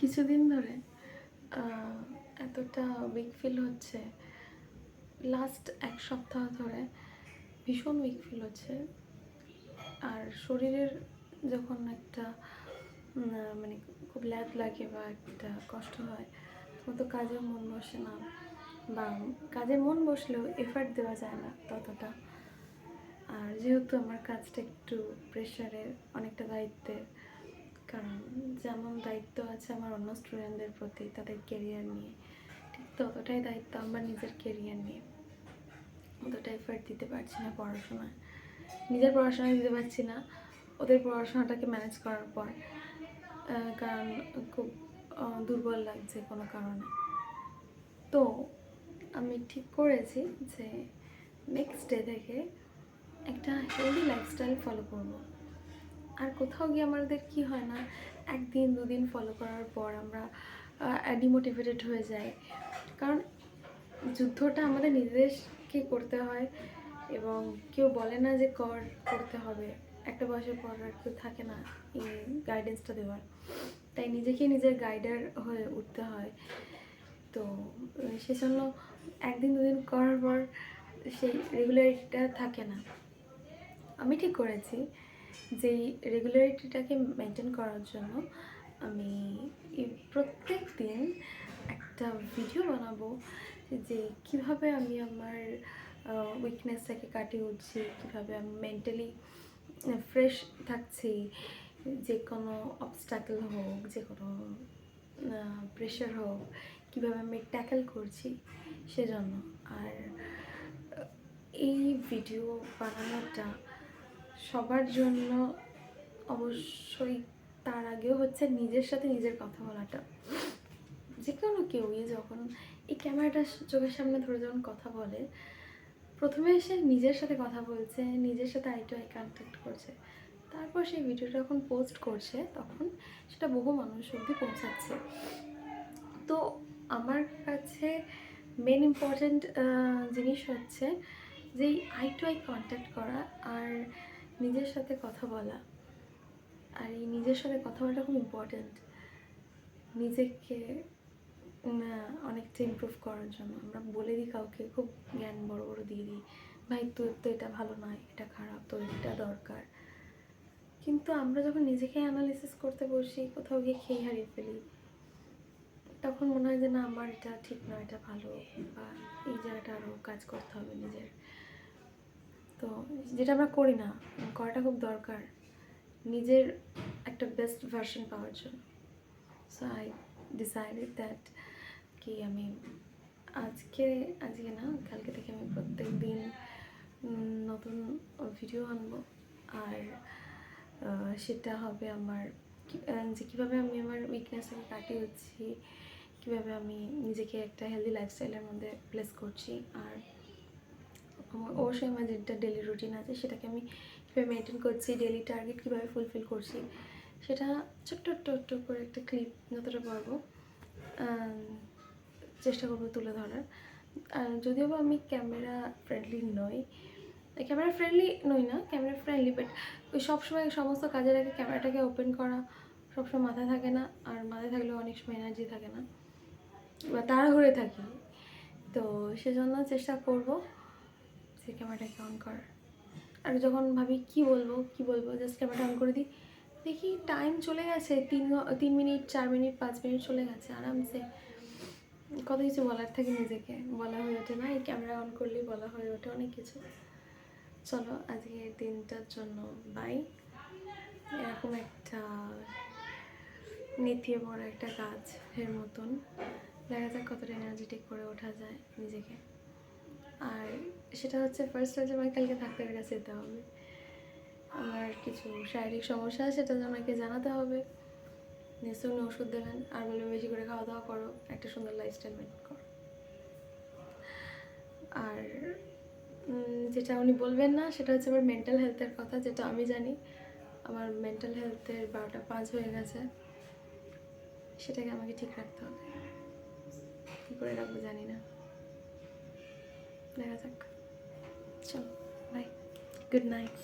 কিছুদিন ধরে এতটা উইক ফিল হচ্ছে, লাস্ট এক সপ্তাহ ধরে ভীষণ উইক ফিল হচ্ছে। আর শরীরের যখন একটা মানে খুব ল্যাদ লাগে বা একটা কষ্ট হয়, তখন তো কাজের মন বসে না, বা কাজের মন বসলেও এফার্ট দেওয়া যায় না ততটা। আর যেহেতু আমার কাজটা একটু প্রেশারের, অনেকটা দায়িত্বের, কারণ যেমন দায়িত্ব আছে আমার অন্য স্টুডেন্টদের প্রতি তাদের কেরিয়ার নিয়ে, ঠিক ততটাই দায়িত্ব আমার নিজের কেরিয়ার নিয়ে। অতটা এফার্ট দিতে পারছি না পড়াশোনায়, নিজের পড়াশোনায় দিতে পারছি না, ওদের পড়াশোনাটাকে ম্যানেজ করার পর, কারণ খুব দুর্বল লাগছে কোনো কারণে। তো আমি ঠিক করেছি যে নেক্সট ডে থেকে একটা হেলদি লাইফস্টাইল ফলো করব। আর কোথাও গিয়ে আমাদের কি হয় না, একদিন দুদিন ফলো করার পর আমরা ডিমোটিভেটেড হয়ে যাই, কারণ যুদ্ধটা আমাদের নিজেদেরকে করতে হয়। এবং কেউ বলে না যে করতে হবে, একটা বয়সের পর আর কেউ থাকে না এই গাইডেন্সটা দেওয়ার, তাই নিজেকে নিজের গাইডার হয়ে উঠতে হয়। তো সেজন্য একদিন দুদিন করার পর সেই রেগুলারিটিটা থাকে না। আমি ঠিক করেছি যে রেগুলারিটিটাকে মেনটেন করার জন্য আমি প্রত্যেক দিন একটা ভিডিও বানাবো যে কিভাবে আমি আমার উইকনেসটাকে কাটিয়ে উঠছি, কীভাবে আমি মেন্টালি ফ্রেশ থাকছি, যে কোনো অবস্ট্যাকল হোক, যে কোনো প্রেশার হোক, কীভাবে আমি ট্যাকেল করছি সেজন্য। আর এই ভিডিও বানানোটা সবার জন্য অবশ্যই, তার আগেও হচ্ছে নিজের সাথে নিজের কথা বলাটা। যে কোনো কেউই যখন এই ক্যামেরাটা চোখের সামনে ধরে যখন কথা বলে, প্রথমে সে নিজের সাথে কথা বলছে, নিজের সাথে আই টু আই কন্ট্যাক্ট করছে, তারপর সেই ভিডিওটা যখন পোস্ট করছে তখন সেটা বহু মানুষ অবধি পৌঁছাচ্ছে। তো আমার কাছে মেন ইম্পর্ট্যান্ট জিনিস হচ্ছে যে আই টু আই কন্ট্যাক্ট করা আর নিজের সাথে কথা বলা। আর এই নিজের সাথে কথা বলাটা খুব ইম্পর্ট্যান্ট নিজেকে অনেকটা ইমপ্রুভ করার জন্য। আমরা বলে দিই কাউকে, খুব জ্ঞান বড় বড় দিয়ে দিই, ভাই তোর তো এটা ভালো নয়, এটা খারাপ, তোর এটা দরকার। কিন্তু আমরা যখন নিজেকে অ্যানালিসিস করতে বসি, কোথাও গিয়ে খেয়ে হারিয়ে ফেলি, তখন মনে হয় যে না আমার এটা ঠিক নয়, এটা ভালো, বা এই জায়গাটা আরও কাজ করতে হবে নিজের। তো যেটা আমরা করি না, করাটা খুব দরকার নিজের একটা বেস্ট ভার্সন পাওয়ার জন্য। সো আই ডিসাইডেড দ্যাট কি আমি আজকে না, কালকে থেকে আমি প্রত্যেক দিন নতুন ভিডিও আনবো। আর সেটা হবে আমার যে কীভাবে আমি আমার উইকনেসটাকে কাটিয়ে উঠছি, কীভাবে আমি নিজেকে একটা হেলদি লাইফস্টাইলের মধ্যে প্লেস করছি। আর অবশ্যই আমার যেটা ডেলি রুটিন আছে সেটাকে আমি কীভাবে মেনটেন করছি, ডেলি টার্গেট কীভাবে ফুলফিল করছি, সেটা ছোট্ট ছোট্ট করে একটা ক্লিপ যতটা পারবো চেষ্টা করবো তুলে ধরার। যদিও বা আমি ক্যামেরা ফ্রেন্ডলি নই, ক্যামেরা ফ্রেন্ডলি, বাট ওই সবসময় সমস্ত কাজের আগে ক্যামেরাটাকে ওপেন করা সবসময় মাথায় থাকে না, আর মাথায় থাকলেও অনেক সময় এনার্জি থাকে না, বা তাড়াহুড়ে থাকি। তো সেজন্য চেষ্টা করব যে ক্যামেরাটাকে অন করার। আর যখন ভাবি কি বলবো জাস্ট ক্যামেরাটা অন করে দিই, দেখি টাইম চলে গেছে 3 মিনিট, 4 মিনিট, 5 মিনিট চলে গেছে আরামসে। কত কিছু বলার থাকে, নিজেকে বলা হয়ে ওঠে না, এই ক্যামেরা অন করলেই বলা হয়ে ওঠে অনেক কিছু। চলো আজকের দিনটার জন্য বাই। এরকম একটা নেতিয়ে বড় একটা কাজের মতন দেখা যাক কতটা এনার্জেটিক করে ওঠা যায় নিজেকে। আর সেটা হচ্ছে ফার্স্ট হচ্ছে আমাকে কালকে ডাক্তারের কাছে যেতে হবে, আমার কিছু শারীরিক সমস্যা সেটা আমাকে জানাতে হবে, নিশ্চয় উনি ওষুধ দেবেন আর বলবেন বেশি করে খাওয়া দাওয়া করো, একটা সুন্দর লাইফস্টাইল মেনটেন করো। আর যেটা উনি বলবেন না সেটা হচ্ছে আমার মেন্টাল হেলথের কথা, যেটা আমি জানি আমার মেন্টাল হেলথের 12টা 5 হয়ে গেছে, সেটাকে আমাকে ঠিক রাখতে হবে। কী করে রাখবো জানি না, দেখা যাক। চলো বাই, গুড নাইট।